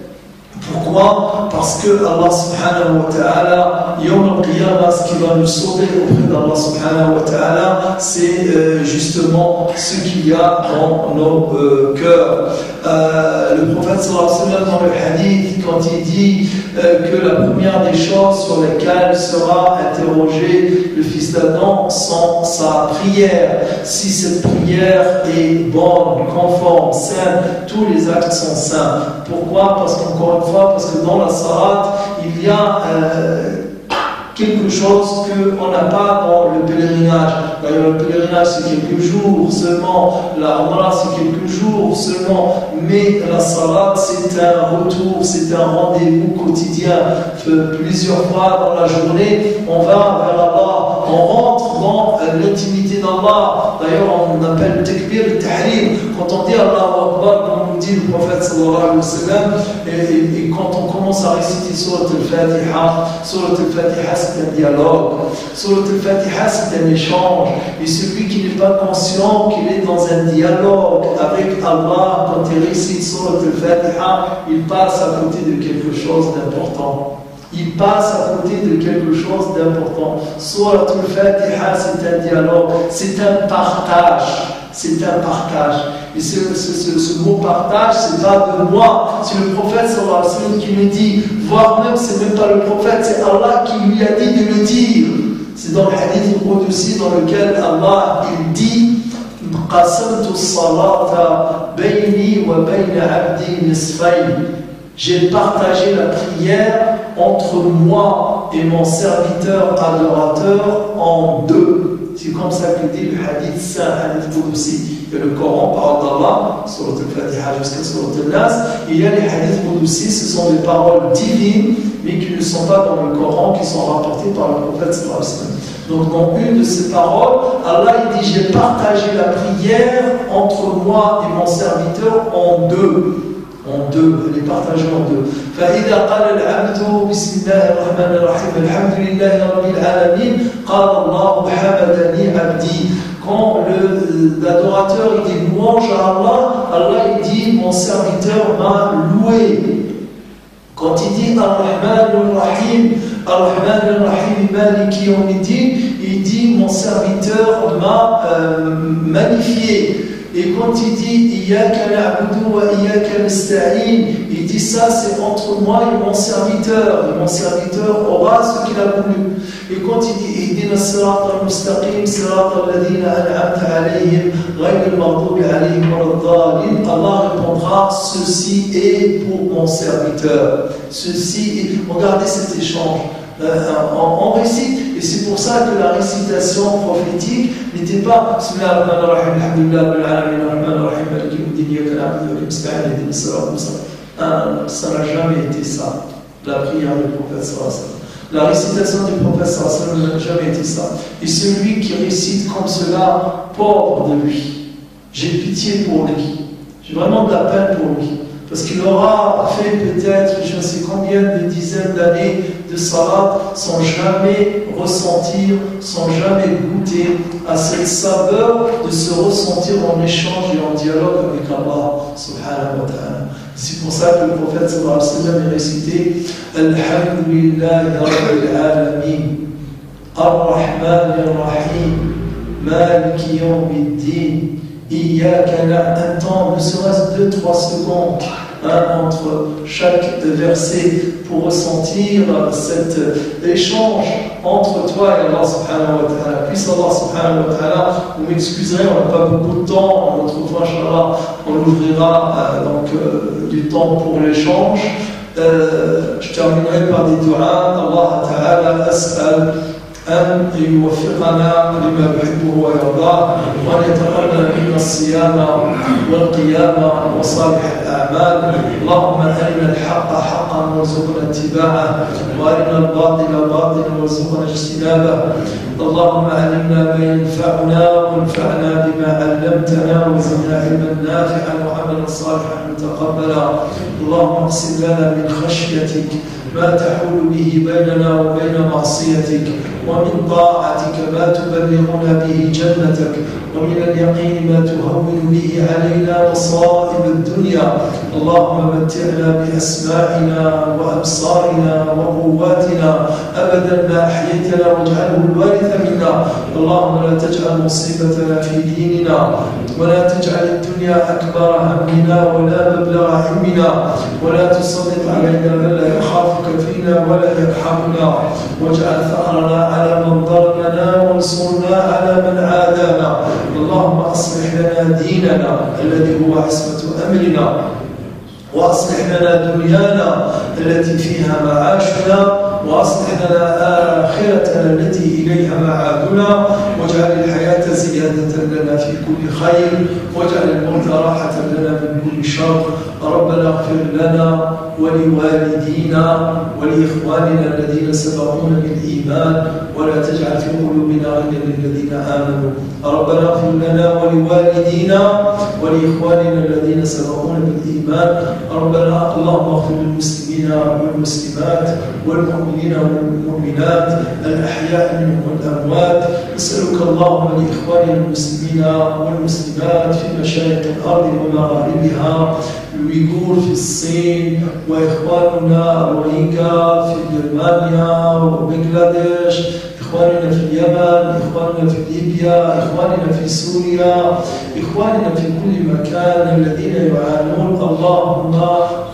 Pourquoi? Parce que Allah subhanahu wa ta'ala, Yawm al-Qiyamah, ce qui va nous sauver auprès d'Allah subhanahu wa ta'ala, c'est justement ce qu'il y a dans nos cœurs. Le prophète sallallahu alayhi wa sallam dans le hadith, quand il dit que la première des choses sur lesquelles sera interrogé le fils d'Adam sont sa prière. Si cette prière est bonne, conforme, saine, tous les actes sont sains. Pourquoi? Parce qu'encore une fois, parce que dans la salat, il y a quelque chose qu'on n'a pas dans le pèlerinage. D'ailleurs, le pèlerinage, c'est quelques jours seulement. La Umrah, c'est quelques jours seulement. Mais la salat, c'est un retour, c'est un rendez-vous quotidien. Plusieurs fois dans la journée, on va vers Allah, on rentre dans l'intimité d'Allah. D'ailleurs, on appelle takbir le tahrim. Quand on dit Allahu Akbar, comme nous dit le prophète sallallahu alayhi wa sallam, et quand on commence à réciter Surat al-Fatiha, c'est un dialogue. Surat al-Fatiha, c'est un échange. Et celui qui n'est pas conscient qu'il est dans un dialogue avec Allah, quand il récite Surat al-Fatiha, il passe à côté de quelque chose d'important. Il passe à côté de quelque chose d'important. Surat al-Fatiha, c'est un dialogue, c'est un partage. C'est un partage. Et ce mot partage, c'est pas de moi. C'est le prophète sallallahu alayhi wa sallam qui le dit. Voire même, c'est même pas le prophète, c'est Allah qui lui a dit de le dire. C'est dans le hadith al-Qudsi dans lequel Allah il dit Qasamtu as-salata bayni wa bayna abdi nisfayn. J'ai partagé la prière entre moi et mon serviteur adorateur en deux. C'est comme ça que dit le hadith saint, hadith Qudsi. Il y a le Coran, parole d'Allah, Surat al-Fatiha jusqu'à Surat al-Nas. Il y a les hadiths Qudsi, ce sont des paroles divines, mais qui ne sont pas dans le Coran, qui sont rapportées par le prophète sallallahu alayhi wa sallam. Donc dans une de ces paroles, Allah il dit j'ai partagé la prière entre moi et mon serviteur en deux. En deux, les partager en deux. فإذا قال العبد بسم الله الرحمن الرحيم الحمد لله رب العالمين قال الله حمدني عبدي. Quand l'adorateur il dit louange à Allah, Allah il dit mon serviteur m'a loué. Quand il dit Ar-Rahman Ar-Rahim, Ar-Rahman Ar-Rahim Maliki Yawmiddin, il dit mon serviteur m'a magnifié. Et quand il dit Iyyaka na'budu wa iyyaka nasta'in, il dit ça c'est entre moi et mon serviteur. Et mon serviteur aura ce qu'il a voulu. Et quand il dit Ihdina as-sirata al-mustaqim, sirata alladhina an'amta alayhim, ghayri al-maghdubi alayhim wal-dhalin, Allah répondra ceci est pour mon serviteur. Ceci est. Regardez cet échange. On récite, et c'est pour ça que la récitation prophétique n'était pas ça n'a jamais été ça, la prière du prophète sallallahu alayhi wa sallam. La récitation du prophète sallallahu alayhi wa sallam n'a jamais été ça. Et celui qui récite comme cela, pauvre de lui, j'ai pitié pour lui, j'ai vraiment de la peine pour lui. Parce qu'il aura fait peut-être je ne sais combien de dizaines d'années de salat sans jamais ressentir, sans jamais goûter à cette saveur de se ressentir en échange et en dialogue avec Allah subhanahu wa ta'ala. C'est pour ça que le prophète sallallahu alayhi wa sallam a récité Alhamdulillahi Rabbil Alamin Ar-Rahman Ar-Rahim Maliki Yawmiddin Iyaka na'budu, un temps, ne serait-ce 2-3 secondes entre chaque verset pour ressentir cet échange entre toi et Allah subhanahu wa ta'ala. Puisse Allah subhanahu wa ta'ala, vous m'excuserez, on n'a pas beaucoup de temps, une autre fois, Inch'Allah, on ouvrira du temps pour l'échange. Je terminerai par des du'as. Allah ta'ala as'al أن يوفقنا لما يحبه ويرضاه وأن يتقبل منا الصيام والقيام وصالح الأعمال. اللهم أرنا الحق حقا وارزقنا اتباعه وأرنا الباطل باطلا وارزقنا اجتنابه. اللهم علمنا ما ينفعنا وانفعنا بما علمتنا وزدنا علما نافعا وعملا صالحا متقبلا. اللهم اقسم لنا من خشيتك ما تحول به بيننا وبين معصيتك ومن طاعتك ما تبلغنا به جنتك ومن اليقين ما تهون به علينا مصائب الدنيا. اللهم متعنا بأسماعنا وأبصارنا وقواتنا أبدا ما أحييتنا واجعله الوارث منا. اللهم لا تجعل مصيبتنا في ديننا ولا تجعل الدنيا أكبر همنا ولا مبلغ علمنا ولا تسلط علينا من لا يخافك فينا ولا يرحمنا واجعل ثأرنا على من ظلمنا وانصرنا على من عادانا. اللهم أصلح لنا ديننا الذي هو عصمة أمرنا وأصلح لنا دنيانا التي فيها معاشنا وأصلح لنا آخرتنا التي إليها معادنا واجعل الحياة زيادة لنا في كل خير واجعل الموت راحة لنا من كل شر. ربنا اغفر لنا ولوالدينا ولإخواننا الذين سبقونا بالإيمان ولا تجعل في قلوبنا غلا للذين آمنوا. ربنا اغفر لنا ولوالدينا ولإخواننا الذين سبقونا بالإيمان. ربنا اللهم اغفر للمسلمين والمسلمات والمؤمنين والمؤمنات الأحياء منهم والأموات. نسألك اللهم لإخواننا المسلمين والمسلمات في مشارق الأرض ومغاربها الويغور في الصين وإخواننا الروهينجا في برمانيا وبنغلاديش، إخواننا في اليمن، إخواننا في ليبيا، إخواننا في سوريا، إخواننا في كل مكان الذين يعانون. اللهم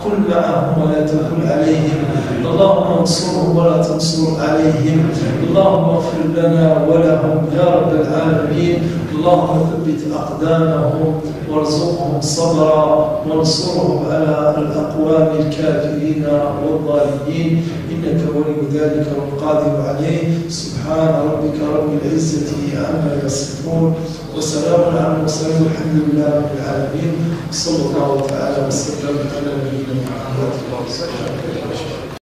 كن معهم ولا تكن عليهم، اللهم انصرهم ولا تنصر عليهم، اللهم اغفر لنا ولهم يا رب العالمين. اللهم ثبت أقدامهم وارزقهم صبرا وانصرهم على الأقوام الكافرين والظالمين إنك ولي ذلك والقادر عليه. سبحان ربك رب العزة عما يصفون وسلام على المرسلين والحمد لله رب العالمين. صلى الله تعالى وسلم على نبينا محمد.